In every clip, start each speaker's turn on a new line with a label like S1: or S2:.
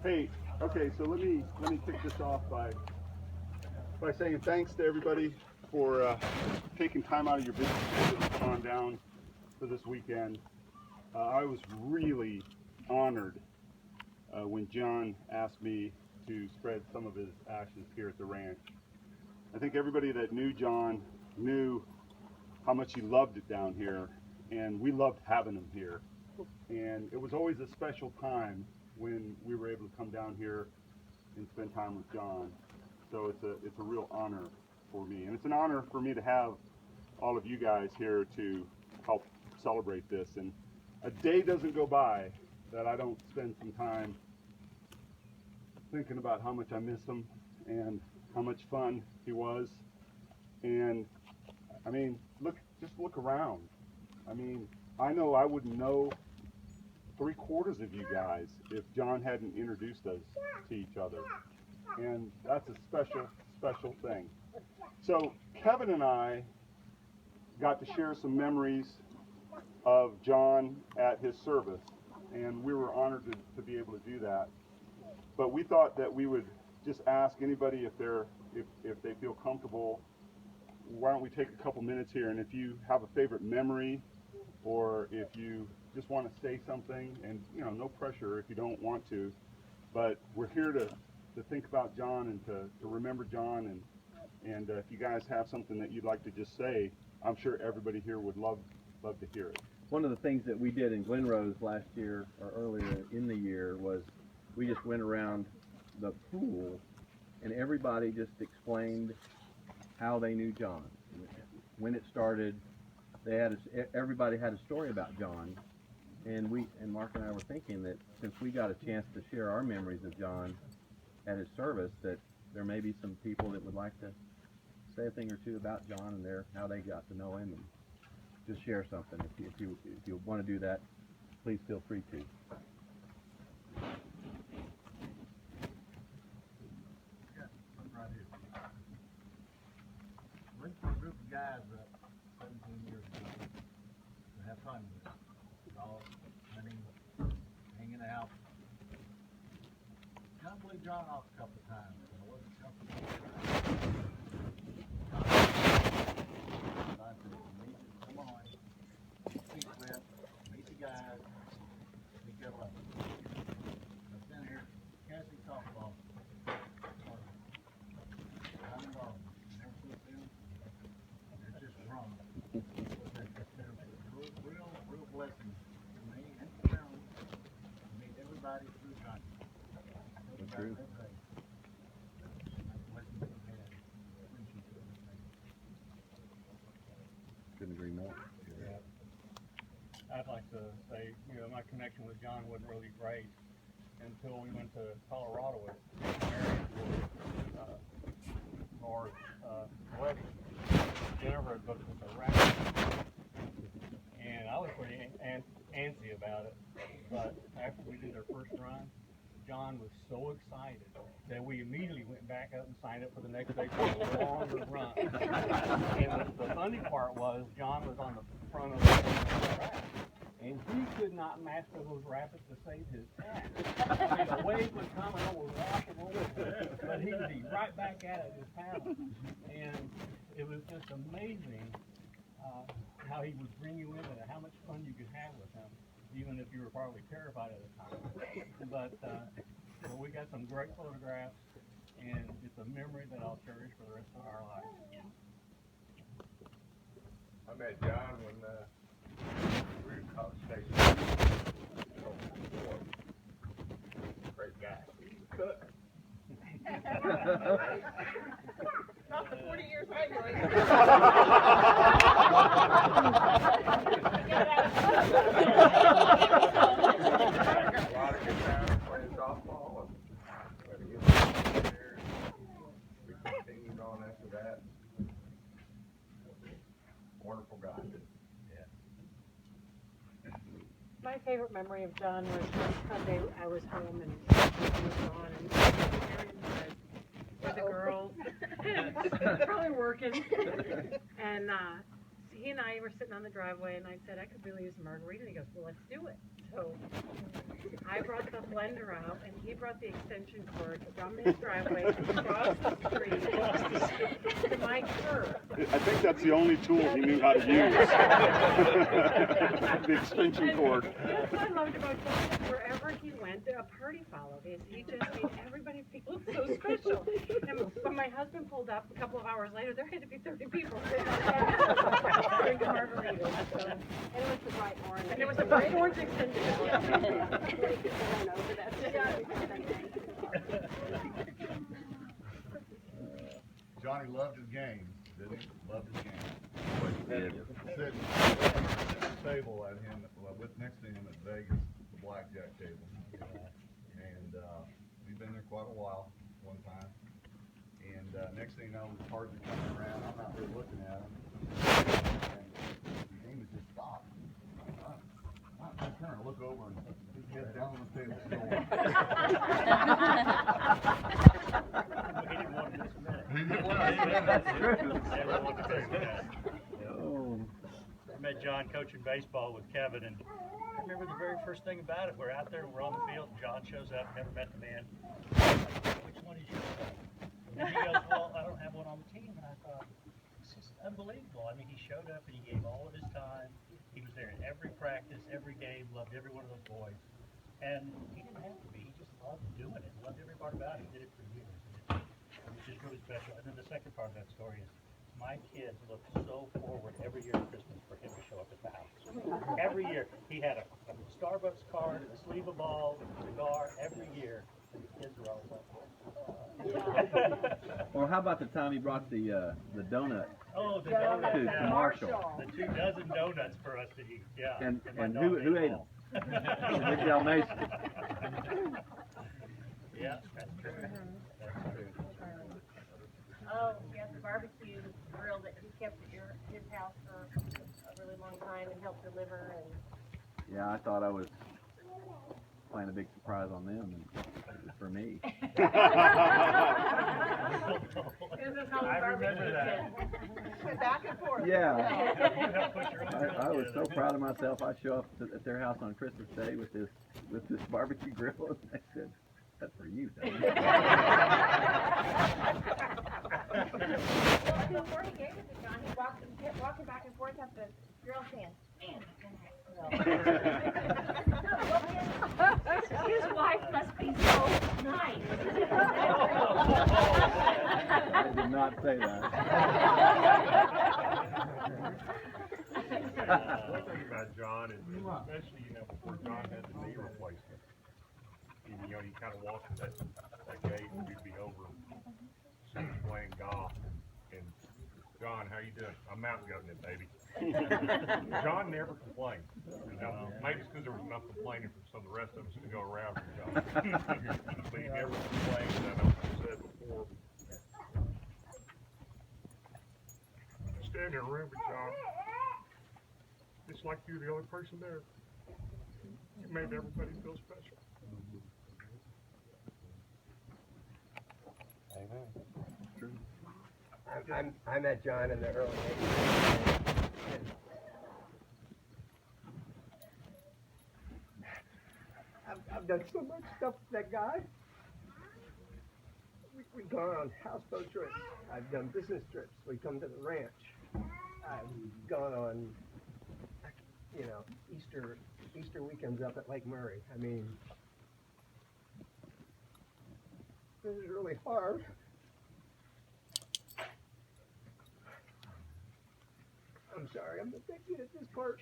S1: Hey, okay, so let me kick this off by saying thanks to everybody for taking time out of your busy schedule to come on down for this weekend. I was really honored when John asked me to spread some of his ashes here at the ranch. I think everybody that knew John knew how much he loved it down here, and we loved having him here. And it was always a special time when we were able to come down here and spend time with John. So it's a real honor for me, and it's an honor for me to have all of you guys here to help celebrate this. And a day doesn't go by that I don't spend some time thinking about how much I miss him and how much fun he was. And I mean, just look around. I mean, I know I wouldn't know three-quarters of you guys if John hadn't introduced us to each other. And that's a special thing. So Kevin and I got to share some memories of John at his service, and we were honored to be able to do that. But we thought that we would just ask anybody if they feel comfortable, why don't we take a couple minutes here, and if you have a favorite memory, or if you just want to say something, and no pressure if you don't want to, but we're here to think about John and to remember John, and if you guys have something that you'd like to just say, I'm sure everybody here would love to hear it.
S2: One of the things that we did in Glenrose last year or earlier in the year was we just went around the pool and everybody just explained how they knew John, when it started. Everybody had a story about John, and Mark and I were thinking that since we got a chance to share our memories of John at his service, that there may be some people that would like to say a thing or two about John and how they got to know him, and just share something. If you want to do that, please feel free to.
S3: Right here. Went for a group of guys 17 years ago to have fun with it. All hunting, hanging out. Kind of blew John off a couple of times. I wasn't comfortable. I said, come on, speak with, meet the guys, we go up. I've been here, Cassie softball. I'm involved. Never put them. They're just wrong. Real blessing to me and to Carolyn to meet everybody through John.
S2: That's true. Couldn't agree more.
S4: Yeah. I'd like to say, my connection with John wasn't really great until we went to Colorado with Mary for wedding. Jennifer had booked us a raft, and I was pretty antsy about it. But after we did our first run, John was so excited that we immediately went back up and signed up for the next day for a longer run. And the funny part was John was on the front of the raft, and he could not master those rapids to save his ass. I mean, the wave was coming over, washing over, but he would be right back at it just paddling. And it was just amazing how he would bring you in and how much fun you could have with him, even if you were probably terrified at the time. But we got some great photographs, and it's a memory that I'll cherish for the rest of our lives.
S5: I met John when we were in College Station. Great guy. He was a cook.
S6: Not the 40 years I know him.
S5: A lot of good times playing softball and had a good time there. We continued on after that. Wonderful guy. Yeah.
S7: My favorite memory of John was one Sunday I was home and he was gone and with the girls, probably working, and he and I were sitting on the driveway, and I said I could really use a margarita, and he goes, well, let's do it. So I I brought the blender out, and he brought the extension cord from his driveway across the street to my curb.
S1: I think that's the only tool he knew how to use. The extension cord.
S7: That's what I loved about John. Wherever he went, a party followed. He just made everybody feel so special. And when my husband pulled up a couple of hours later, there had to be 30 people drinking margaritas. So.
S6: And it was the bright orange.
S7: And it was a bright orange extension cord.
S1: Johnny loved his game, didn't he? Loved his game. Sitting at the table at him, next to him at Vegas, the blackjack table. And we've been there quite a while, one time. And next thing you know, the cards are coming around. I'm not really looking at them. And the game has just stopped. I turn and look over and his head down on the table.
S2: That's true.
S4: Everyone wanted to say that.
S2: Oh.
S4: I met John coaching baseball with Kevin, and I remember the very first thing about it. We're out there, we're on the field, and John shows up, never met the man. Which one is your son? And he goes, well, I don't have one on the team. And I thought, this is unbelievable. I mean, he showed up and he gave all of his time. He was there in every practice, every game, loved every one of those boys. And he didn't have to be. He just loved doing it, loved every part about it. He did it for years. And it was just really special. And then the second part of that story is, my kids look so forward every year at Christmas for him to show up at the house. Every year. He had a Starbucks card, a sleeve of balls, a cigar, every year. And the kids were always like,
S2: Or how about the time he brought the donut
S4: oh, the
S2: to
S4: donuts.
S2: Marshall?
S4: The 2 dozen donuts for us to eat. Yeah.
S2: And
S4: my
S2: who
S4: dog
S2: ate
S4: all.
S2: them? Big Dalmatian.
S4: Yeah, that's true. That's true.
S6: Oh, yeah, the barbecue grill that he kept at his house for a really long time and helped deliver and.
S2: Yeah, I thought I was playing a big surprise on them, and it was for me.
S4: I remember that.
S6: Went back and forth.
S2: Yeah.
S4: You helped put your own grill
S2: I was so
S4: together.
S2: proud of myself. I show up at their house on Christmas Day with this barbecue grill, and they said, "That's for you, Dad."
S6: Well, before he gave it to John, he kept walking back and forth up the grill saying, "Man, his wife must be so nice."
S2: I did not say that.
S5: One thing about John is, especially, before John had the knee replacement, he kind of walked to that gate and we'd be over playing golf. And John, how you doing? I'm mountain goating it, baby. John never complained. Maybe it's because there was enough complaining from some of the rest of us to go around for John. But he never complained, and I know what you said before. Stand in a room with John. It's like you're the only person there. You made everybody feel special.
S8: I met John in the early 80s. I've done so much stuff with that guy. We've gone on houseboat trips. I've done business trips. We come to the ranch. I've gone on, Easter weekends up at Lake Murray. I mean, this is really hard. I'm sorry, I'm thinking at this part.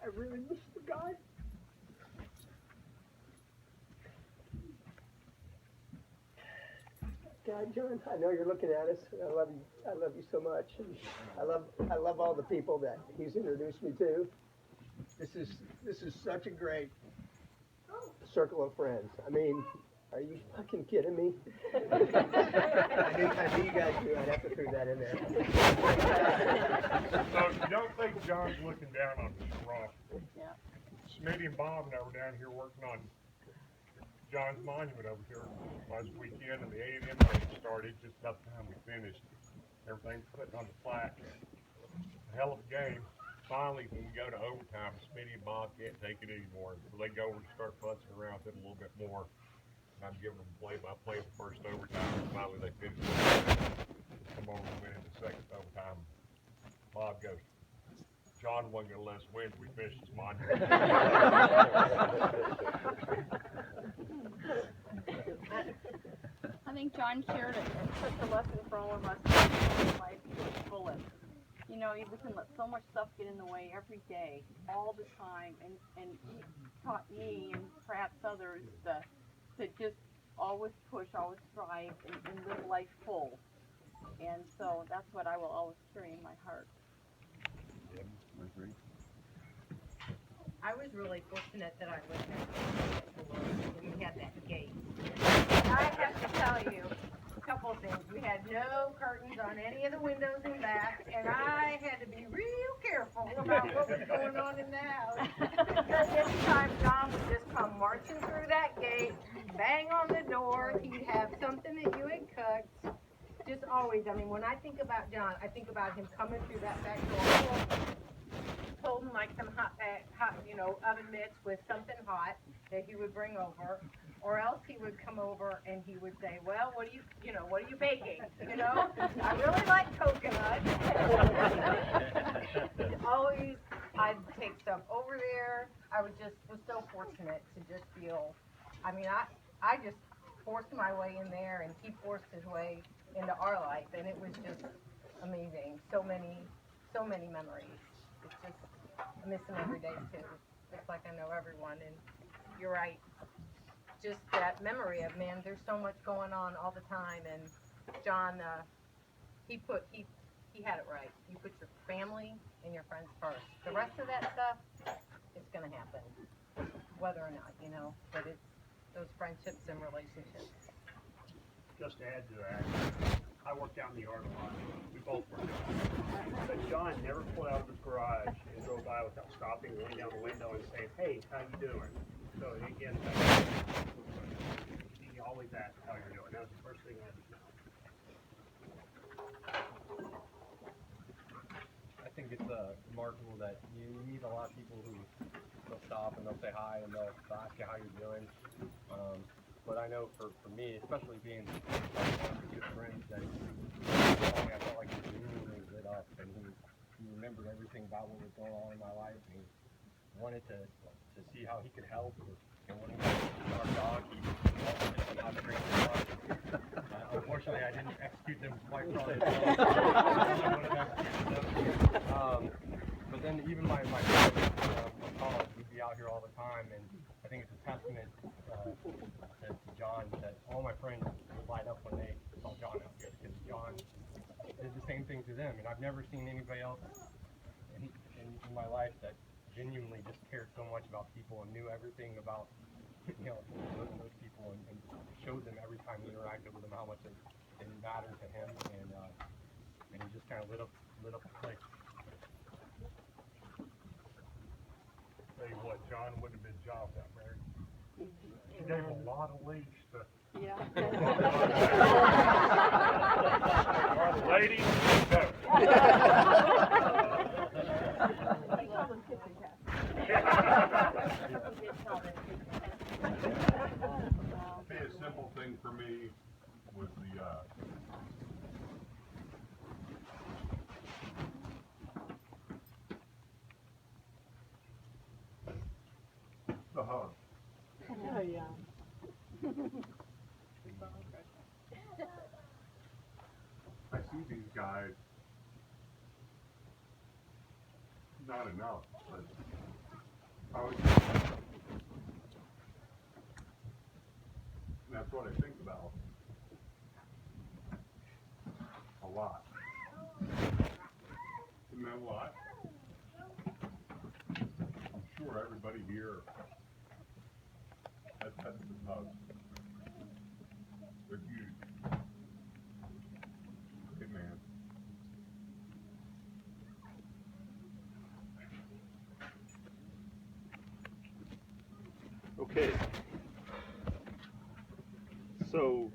S8: I really miss the guy. God, John, I know you're looking at us. I love you. I love you so much. And I love all the people that he's introduced me to. This is such a great circle of friends. I mean, are you fucking kidding me? I knew you guys knew. I'd have to throw that in there.
S5: So if you don't think John's looking down on us, you're wrong.
S6: Yeah.
S5: Smitty and Bob and I were down here working on John's monument over here last weekend, and the 8 a.m. game started just about the time we finished. Everything's putting on the plaque. A hell of a game. finally, when we go to overtime, Smitty and Bob can't take it anymore. So they go over and start futzing around with it a little bit more. And I'm giving them play-by-play the first overtime. And finally, they finish it. Come over and win in the second overtime. Bob goes, John wasn't going to let us win. We finished his monument.
S9: I think John shared it. It's such a lesson for all of us in life to be fullest. You know, we can let so much stuff get in the way every day, all the time, and he taught me and perhaps others to just always push, always strive, and live life full. And so that's what I will always carry in my heart.
S6: I was really fortunate that I lived next to when we had that gate. I have to tell you a couple of things. We had no curtains on any of the windows in the back, and I had to be real careful about what was going on in the house. Because anytime John would just come marching through that gate, bang on the door, he'd have something that you had cooked. Just always, I mean, when I think about John, I think about him coming through that back door, holding like some hot, oven mitts with something hot that he would bring over, or else he would come over and he would say, well, what are you baking? I really like coconut. Always, I'd take stuff over there. I was so fortunate to just feel, I mean, I just forced my way in there and he forced his way into our life, and it was just amazing. So many memories. It's just, I miss him every day too, just like I know everyone. And you're right, just that memory of, man, there's so much going on all the time. And John, he had it right. You put your family and your friends first. The rest of that stuff, it's gonna happen, whether or not, but it's those friendships and relationships.
S3: Just to add to that, I worked out in the yard a lot. We both worked out. But John never pulled out of his garage and drove by without stopping, looking down the window and saying, hey, how you doing? So again, he always asked how you're doing. That was the first thing I ever know.
S4: I think it's remarkable that you meet a lot of people who they'll stop and they'll say hi and they'll ask you how you're doing. But I know for me, especially being one of the good friends, that I felt like he really lit up and he remembered everything about what was going on in my life, and he wanted to see how he could help. And when he was our dog, he wanted to see how to train the dog. Unfortunately, I didn't execute them quite properly. But then even my friends from college, we'd be out here all the time, and I think it's a testament to John that all my friends would light up when they saw John out here, because John did the same thing to them. And I've never seen anybody else in my life that genuinely just cared so much about people and knew everything about those people, and showed them every time he interacted with them how much it mattered to him, and he just kind of lit up the place.
S5: Tell you what, John wouldn't have been John without Mary. She gave a lot of leash to ladies. No.
S1: Be a simple thing for me was the hug.
S7: Oh, yeah.
S1: I see these guys not enough, but that's what I think about a lot. It meant a lot. I'm sure everybody here has had some hugs. They're huge. Hey, man. Okay. So,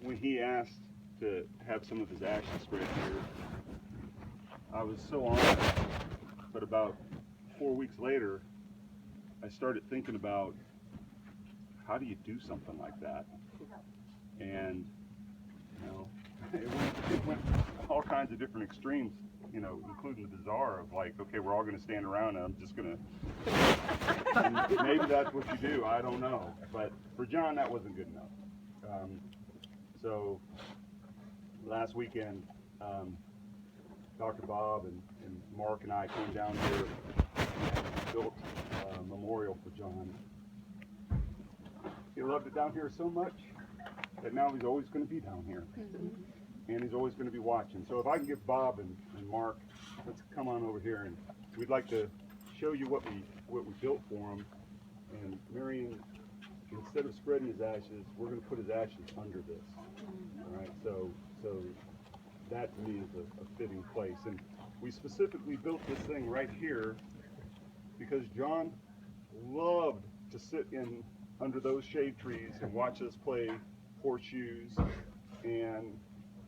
S1: when he asked to have some of his ashes spread here, I was so honored but about 4 weeks later, I started thinking about how do you do something like that? And, you know, it went all kinds of different extremes, you know, including the bizarre of like, okay, we're all going to stand around and I'm just going to, maybe that's what you do, I don't know. But for John, that wasn't good enough. So last weekend, Dr. Bob and Mark and I came down here and built a memorial for John. He loved it down here so much that now he's always going to be down here. And he's always going to be watching. So if I can get Bob and Mark, let's come on over here, and we'd like to show you what we built for him. And Marion, instead of spreading his ashes, we're going to put his ashes under this. All right, so that to me is a fitting place. And we specifically built this thing right here because John loved to sit in under those shade trees and watch us play horseshoes. And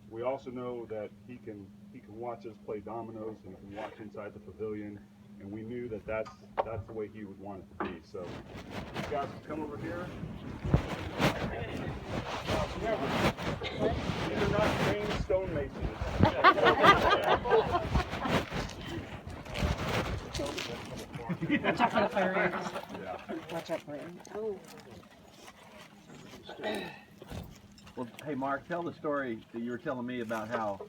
S1: we also know that he can watch us play dominoes, and he can watch inside the pavilion. And we knew that that's the way he would want it to be. So you guys can come over here. These are not trained stonemasons.
S7: Watch out for the fire ants.
S1: Yeah.
S7: Watch out for it. Oh.
S2: Well, hey Mark, tell the story that you were telling me about how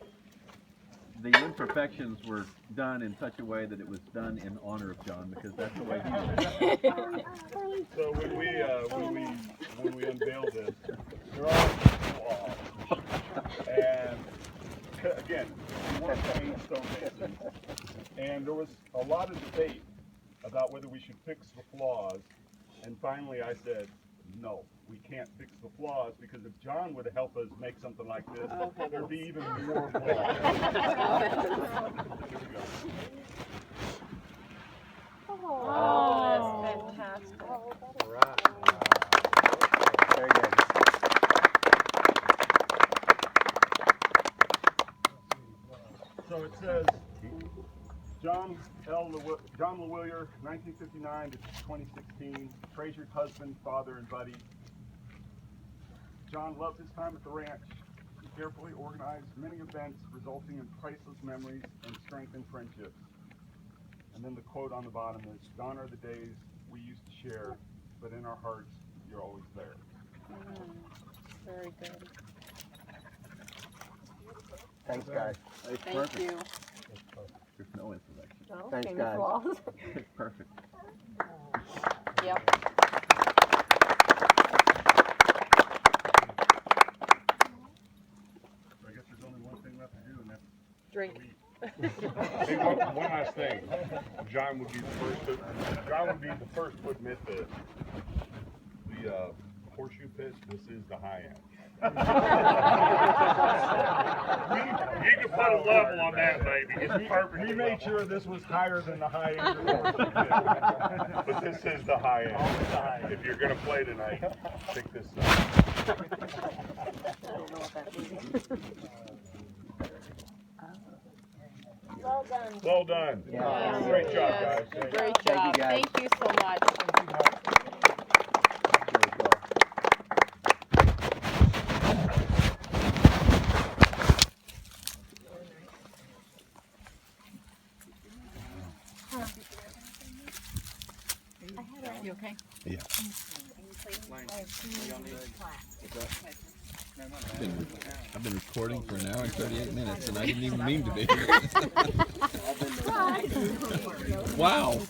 S2: the imperfections were done in such a way that it was done in honor of John, because that's the way he was.
S1: So when we unveiled this, there are flaws. And again, we weren't trained stonemasons, and there was a lot of debate about whether we should fix the flaws. And finally, I said, no, we can't fix the flaws, because if John would have helped us make something like this, there'd be even more flaws. Here we go.
S9: Oh, that's fantastic.
S8: Very good.
S1: So it says, John LeWillier, 1959 to 2016, treasured husband, father, and buddy. John loved his time at the ranch. He carefully organized many events, resulting in priceless memories and strengthened friendships. And then the quote on the bottom is, "Gone are the days we used to share, but in our hearts, you're always there."
S9: Very good.
S8: Thanks, guys.
S2: It's
S9: Thank
S2: perfect.
S9: you.
S2: There's no imperfection.
S9: Oh,
S8: Thanks,
S9: famous
S8: guys.
S9: flaws.
S2: It's perfect.
S9: Yep.
S1: So I guess there's only one thing left to do, and that's
S9: Drink.
S5: Hey, one last thing. John would be the first to admit that the horseshoe pit, this is the high end.
S3: You can put a level on that, baby. It's perfect.
S1: we made sure this was higher than the high end of the horse.
S5: But this is the high end. If you're gonna play tonight, pick this up.
S9: I don't know what that means.
S6: Well done.
S5: Well done.
S8: Yeah.
S5: Great job,
S9: Yes,
S5: guys.
S9: Great
S8: Thank you,
S9: job.
S8: guys.
S9: Thank you so much.
S8: There you go.
S9: You okay?
S5: Yeah.
S10: I've been recording for an hour and 38 minutes, and I didn't even mean to be. Wow.